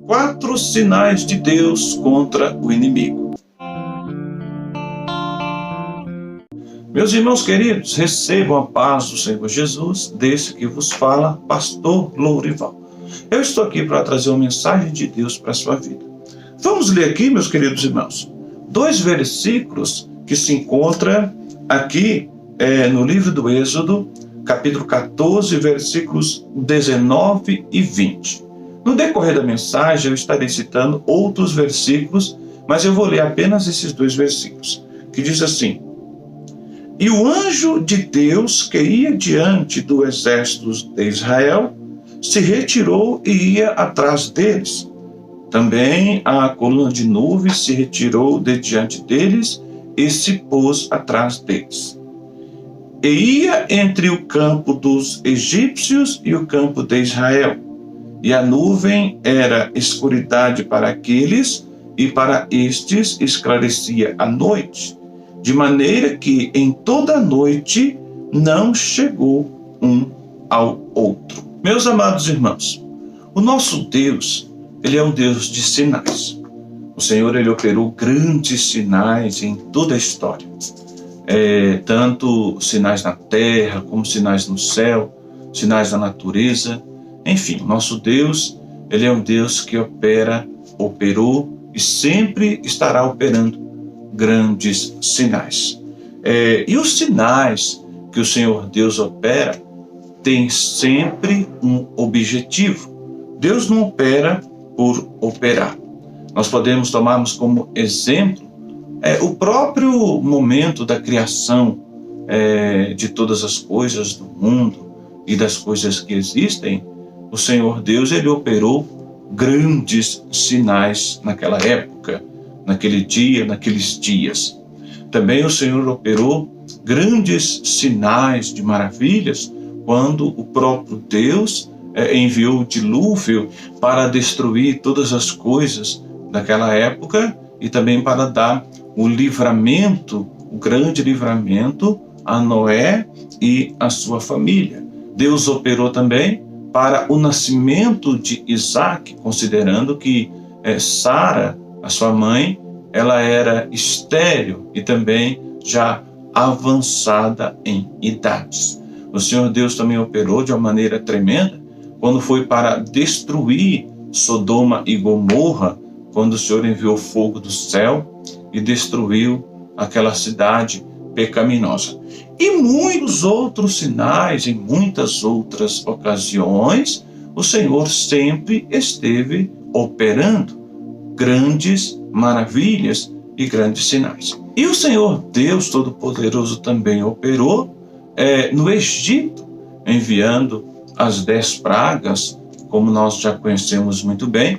4 sinais de Deus contra o inimigo. Meus irmãos queridos, recebam a paz do Senhor Jesus, desse que vos fala, pastor Lourival. Eu estou aqui para trazer uma mensagem de Deus para a sua vida. Vamos ler aqui, meus queridos irmãos, 2 versículos que se encontram aqui no livro do Êxodo, capítulo 14, versículos 19 e 20. No decorrer da mensagem, eu estarei citando outros versículos, mas eu vou ler apenas esses 2 versículos, que diz assim: E o anjo de Deus que ia diante do exército de Israel se retirou e ia atrás deles. Também a coluna de nuvem se retirou de diante deles e se pôs atrás deles. E ia entre o campo dos egípcios e o campo de Israel. E a nuvem era escuridade para aqueles, e para estes esclarecia a noite, de maneira que em toda a noite não chegou um ao outro. Meus amados irmãos, o nosso Deus, Ele é um Deus de sinais. O Senhor, Ele operou grandes sinais em toda a história. Tanto sinais na terra, como sinais no céu, sinais na natureza. Enfim, nosso Deus, Ele é um Deus que operou e sempre estará operando grandes sinais. E os sinais que o Senhor Deus opera têm sempre um objetivo. Deus não opera por operar. Nós podemos tomarmos como exemplo o próprio momento da criação de todas as coisas do mundo e das coisas que existem. O Senhor Deus, Ele operou grandes sinais naquela época, naquele dia, naqueles dias. Também o Senhor operou grandes sinais de maravilhas quando o próprio Deus enviou o dilúvio para destruir todas as coisas daquela época e também para dar o livramento, o grande livramento a Noé e a sua família. Deus operou também para o nascimento de Isaac, considerando que Sara, a sua mãe, ela era estéril e também já avançada em idades. O Senhor Deus também operou de uma maneira tremenda quando foi para destruir Sodoma e Gomorra, quando o Senhor enviou fogo do céu e destruiu aquela cidade pecaminosa. E muitos outros sinais, em muitas outras ocasiões, o Senhor sempre esteve operando grandes maravilhas e grandes sinais. E o Senhor Deus Todo-Poderoso também operou no Egito, enviando as 10 pragas, como nós já conhecemos muito bem,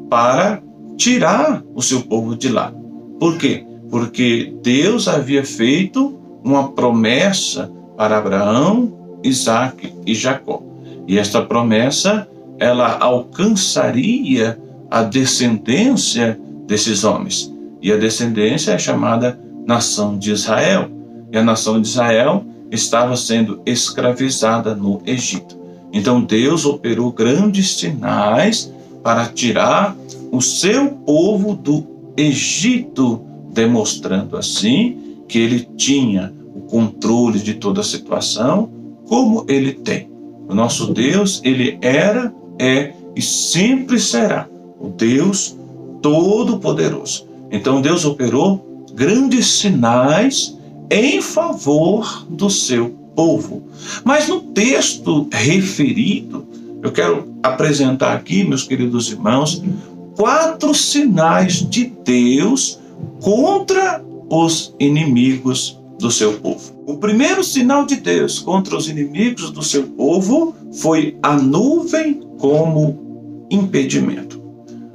para tirar o seu povo de lá. Por quê? Porque Deus havia feito uma promessa para Abraão, Isaac e Jacó. E esta promessa, ela alcançaria a descendência desses homens. E a descendência é chamada nação de Israel. E a nação de Israel estava sendo escravizada no Egito. Então Deus operou grandes sinais para tirar o seu povo do Egito, demonstrando assim que Ele tinha o controle de toda a situação, como Ele tem. O nosso Deus, Ele era, é e sempre será o Deus Todo-Poderoso. Então Deus operou grandes sinais em favor do seu povo. Mas no texto referido, eu quero apresentar aqui, meus queridos irmãos, 4 sinais de Deus contra os inimigos do seu povo. O primeiro sinal de Deus contra os inimigos do seu povo foi a nuvem como impedimento.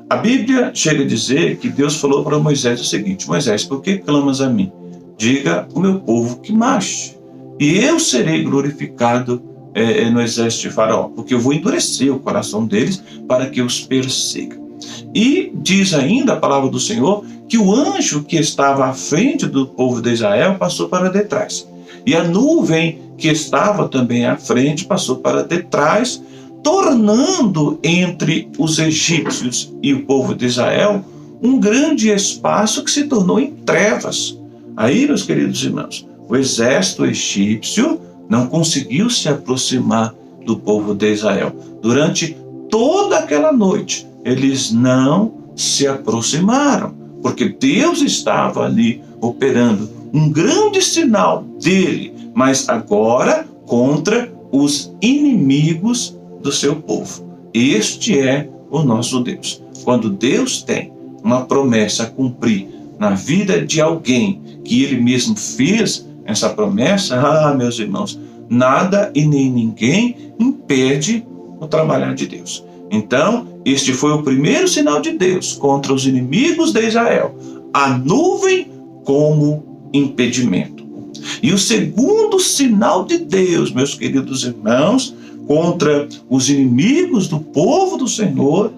A Bíblia chega a dizer que Deus falou para Moisés o seguinte: Moisés, por que clamas a mim? Diga ao meu povo que marche, e eu serei glorificado no exército de Faraó, porque eu vou endurecer o coração deles para que os persiga. E diz ainda a palavra do Senhor que o anjo que estava à frente do povo de Israel passou para detrás. E a nuvem que estava também à frente passou para detrás, tornando entre os egípcios e o povo de Israel um grande espaço que se tornou em trevas. Aí, meus queridos irmãos, o exército egípcio não conseguiu se aproximar do povo de Israel. Durante toda aquela noite, eles não se aproximaram, porque Deus estava ali operando um grande sinal dele, mas agora contra os inimigos do seu povo. Este é o nosso Deus. Quando Deus tem uma promessa a cumprir na vida de alguém que ele mesmo fez essa promessa, meus irmãos, nada e nem ninguém impede o trabalhar de Deus. Então, este foi o primeiro sinal de Deus contra os inimigos de Israel, a nuvem como impedimento. E o segundo sinal de Deus, meus queridos irmãos, contra os inimigos do povo do Senhor,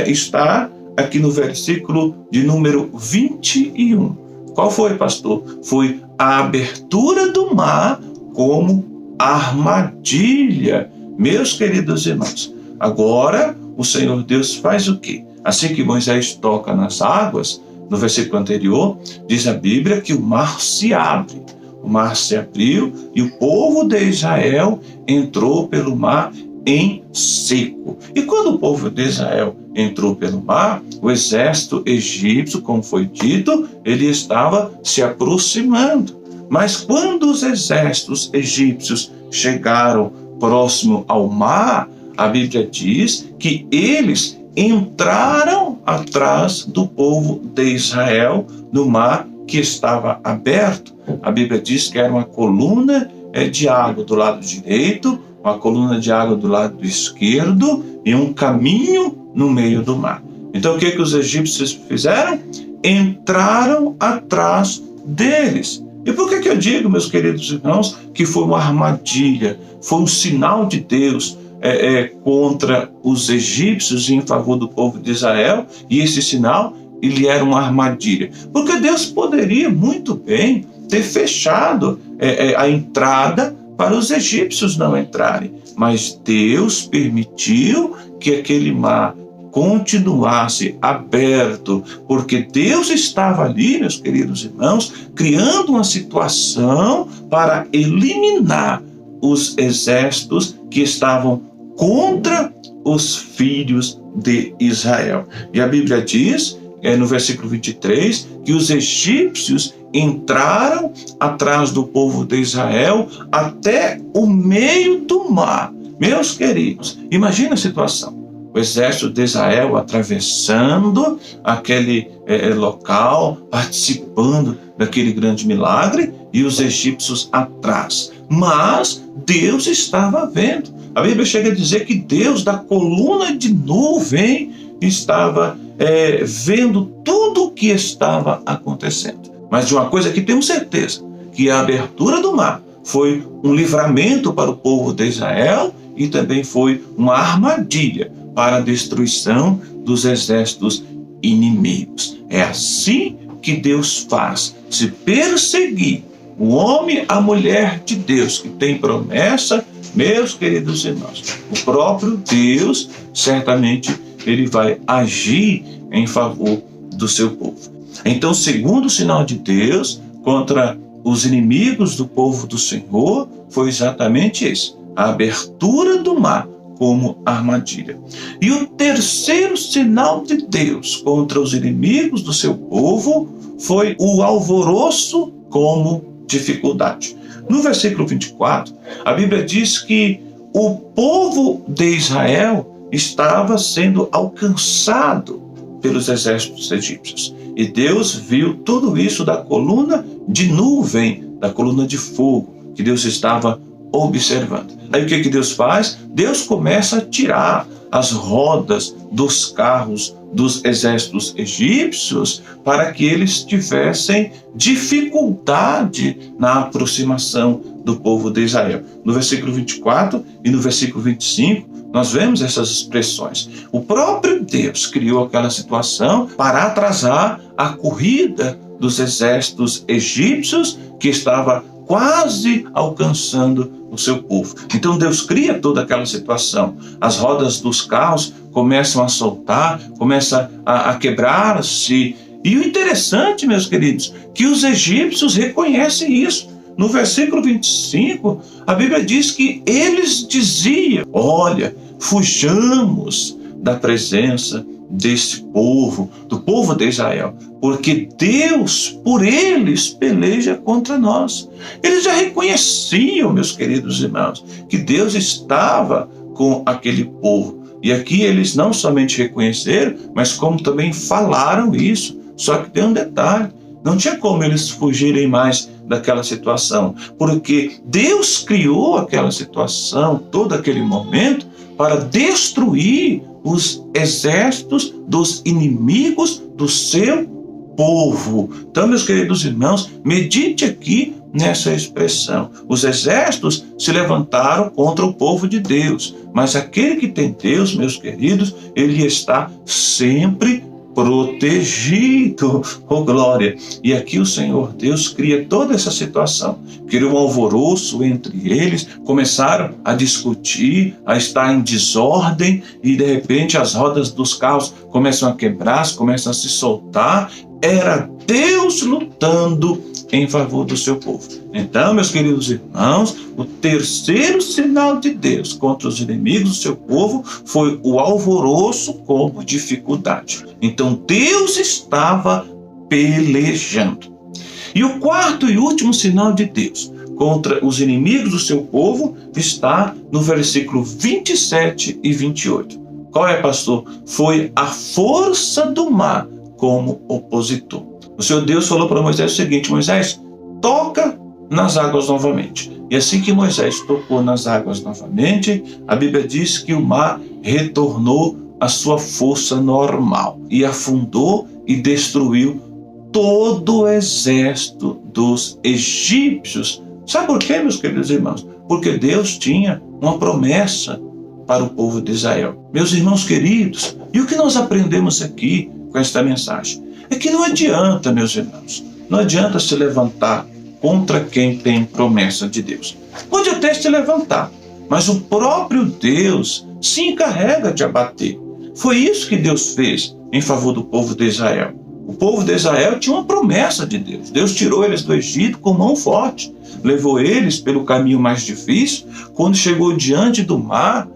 está aqui no versículo de número 21. Qual foi, pastor? Foi a abertura do mar como armadilha. Meus queridos irmãos, agora o Senhor Deus faz o quê? Assim que Moisés toca nas águas, no versículo anterior, diz a Bíblia que o mar se abre. O mar se abriu e o povo de Israel entrou pelo mar em seco. E quando o povo de Israel entrou pelo mar, o exército egípcio, como foi dito, ele estava se aproximando. Mas quando os exércitos egípcios chegaram próximo ao mar, a Bíblia diz que eles entraram atrás do povo de Israel no mar que estava aberto. A Bíblia diz que era uma coluna de água do lado direito, uma coluna de água do lado esquerdo e um caminho no meio do mar. Então o que os egípcios fizeram? Entraram atrás deles. E por que eu digo, meus queridos irmãos, que foi uma armadilha, foi um sinal de Deus contra os egípcios em favor do povo de Israel, e esse sinal, ele era uma armadilha? Porque Deus poderia muito bem ter fechado a entrada para os egípcios não entrarem, mas Deus permitiu que aquele mar continuasse aberto, porque Deus estava ali, meus queridos irmãos, criando uma situação para eliminar os exércitos que estavam contra os filhos de Israel. E a Bíblia diz, no versículo 23, que os egípcios entraram atrás do povo de Israel até o meio do mar. Meus queridos, imagina a situação. O exército de Israel atravessando aquele local, participando daquele grande milagre, e os egípcios atrás. Mas Deus estava vendo. A Bíblia chega a dizer que Deus, da coluna de nuvem, estava vendo tudo o que estava acontecendo. Mas de uma coisa que temos certeza, que a abertura do mar foi um livramento para o povo de Israel e também foi uma armadilha para a destruição dos exércitos inimigos. É assim que Deus faz. Se perseguir o homem, a mulher de Deus que tem promessa, meus queridos irmãos, o próprio Deus certamente ele vai agir em favor do seu povo. Então, segundo sinal de Deus contra os inimigos do povo do Senhor foi exatamente esse: a abertura do mar como armadilha. E o terceiro sinal de Deus contra os inimigos do seu povo foi o alvoroço como dificuldade. No versículo 24, a Bíblia diz que o povo de Israel estava sendo alcançado pelos exércitos egípcios. E Deus viu tudo isso da coluna de nuvem, da coluna de fogo, que Deus estava observando. Aí o que Deus faz? Deus começa a tirar as rodas dos carros dos exércitos egípcios para que eles tivessem dificuldade na aproximação do povo de Israel. No versículo 24 e no versículo 25, nós vemos essas expressões. O próprio Deus criou aquela situação para atrasar a corrida dos exércitos egípcios que estava quase alcançando o seu povo. Então Deus cria toda aquela situação. As rodas dos carros começam a soltar, começam a quebrar-se. E o interessante, meus queridos, que os egípcios reconhecem isso. No versículo 25, a Bíblia diz que eles diziam: olha, fujamos da presença desse povo, do povo de Israel, porque Deus, por eles, peleja contra nós. Eles já reconheciam, meus queridos irmãos, que Deus estava com aquele povo. E aqui eles não somente reconheceram, mas como também falaram isso. Só que tem um detalhe: não tinha como eles fugirem mais daquela situação, porque Deus criou aquela situação, todo aquele momento, para destruir os exércitos dos inimigos do seu povo. Então, meus queridos irmãos, medite aqui nessa expressão. Os exércitos se levantaram contra o povo de Deus, mas aquele que tem Deus, meus queridos, ele está sempre protegido. Oh glória! E aqui o Senhor Deus cria toda essa situação. Criou um alvoroço entre eles, começaram a discutir, a estar em desordem, e de repente as rodas dos carros começam a quebrar, começam a se soltar. Era Deus lutando em favor do seu povo. Então, meus queridos irmãos, o terceiro sinal de Deus contra os inimigos do seu povo foi o alvoroço como dificuldade. Então, Deus estava pelejando. E o quarto e último sinal de Deus contra os inimigos do seu povo está no versículo 27 e 28. Qual é, pastor? Foi a força do mar como opositor. O Senhor Deus falou para Moisés o seguinte: Moisés, toca nas águas novamente. E assim que Moisés tocou nas águas novamente, a Bíblia diz que o mar retornou à sua força normal e afundou e destruiu todo o exército dos egípcios. Sabe por quê, meus queridos irmãos? Porque Deus tinha uma promessa para o povo de Israel. Meus irmãos queridos, e o que nós aprendemos aqui com esta mensagem? É que não adianta, meus irmãos, não adianta se levantar contra quem tem promessa de Deus. Pode até se levantar, mas o próprio Deus se encarrega de abater. Foi isso que Deus fez em favor do povo de Israel. O povo de Israel tinha uma promessa de Deus. Deus tirou eles do Egito com mão forte, levou eles pelo caminho mais difícil. Quando chegou diante do mar,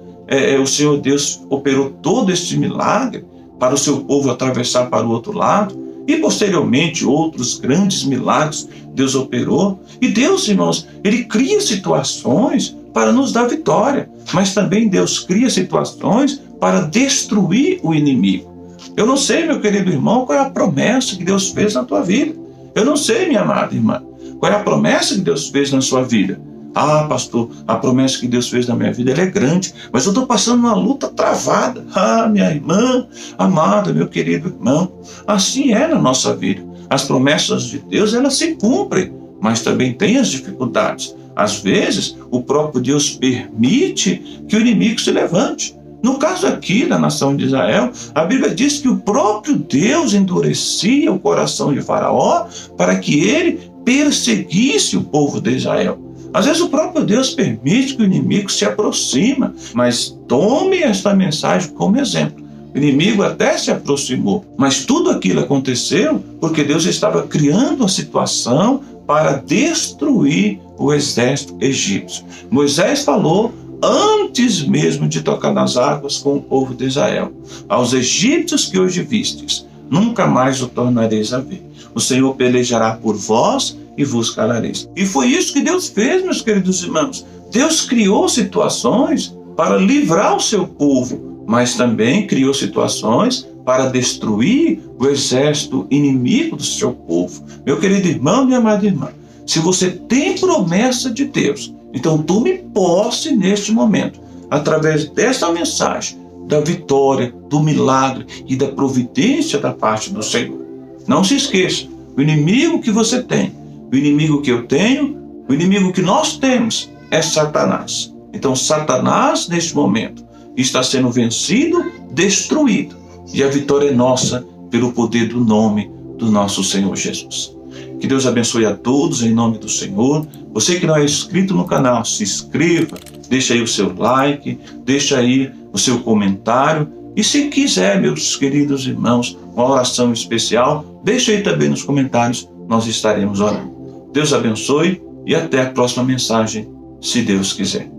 o Senhor Deus operou todo esse milagre para o seu povo atravessar para o outro lado. E posteriormente outros grandes milagres Deus operou. E Deus, irmãos, Ele cria situações para nos dar vitória, mas também Deus cria situações para destruir o inimigo. Eu não sei, meu querido irmão, qual é a promessa que Deus fez na tua vida. Eu não sei, minha amada irmã, qual é a promessa que Deus fez na sua vida. Ah, pastor, a promessa que Deus fez na minha vida, ela é grande, mas eu estou passando uma luta travada. Ah, minha irmã amada, meu querido irmão, assim é na nossa vida. As promessas de Deus, elas se cumprem, mas também tem as dificuldades. Às vezes, o próprio Deus permite que o inimigo se levante. No caso aqui da nação de Israel, a Bíblia diz que o próprio Deus endurecia o coração de Faraó para que ele perseguisse o povo de Israel. Às vezes o próprio Deus permite que o inimigo se aproxima, mas tome esta mensagem como exemplo. O inimigo até se aproximou, mas tudo aquilo aconteceu porque Deus estava criando a situação para destruir o exército egípcio. Moisés falou antes mesmo de tocar nas águas com o povo de Israel: aos egípcios que hoje vistes, nunca mais o tornareis a ver. O Senhor pelejará por vós e vos calareis. E foi isso que Deus fez, meus queridos irmãos. Deus criou situações para livrar o seu povo, mas também criou situações para destruir o exército inimigo do seu povo. Meu querido irmão, minha amada irmã, se você tem promessa de Deus, então tome posse neste momento, através desta mensagem, da vitória, do milagre e da providência da parte do Senhor. Não se esqueça, o inimigo que você tem, o inimigo que eu tenho, o inimigo que nós temos é Satanás. Então Satanás, neste momento, está sendo vencido, destruído. E a vitória é nossa pelo poder do nome do nosso Senhor Jesus. Que Deus abençoe a todos em nome do Senhor. Você que não é inscrito no canal, se inscreva, deixa aí o seu like, deixa aí o seu comentário. E se quiser, meus queridos irmãos, uma oração especial, deixa aí também nos comentários, nós estaremos orando. Deus abençoe e até a próxima mensagem, se Deus quiser.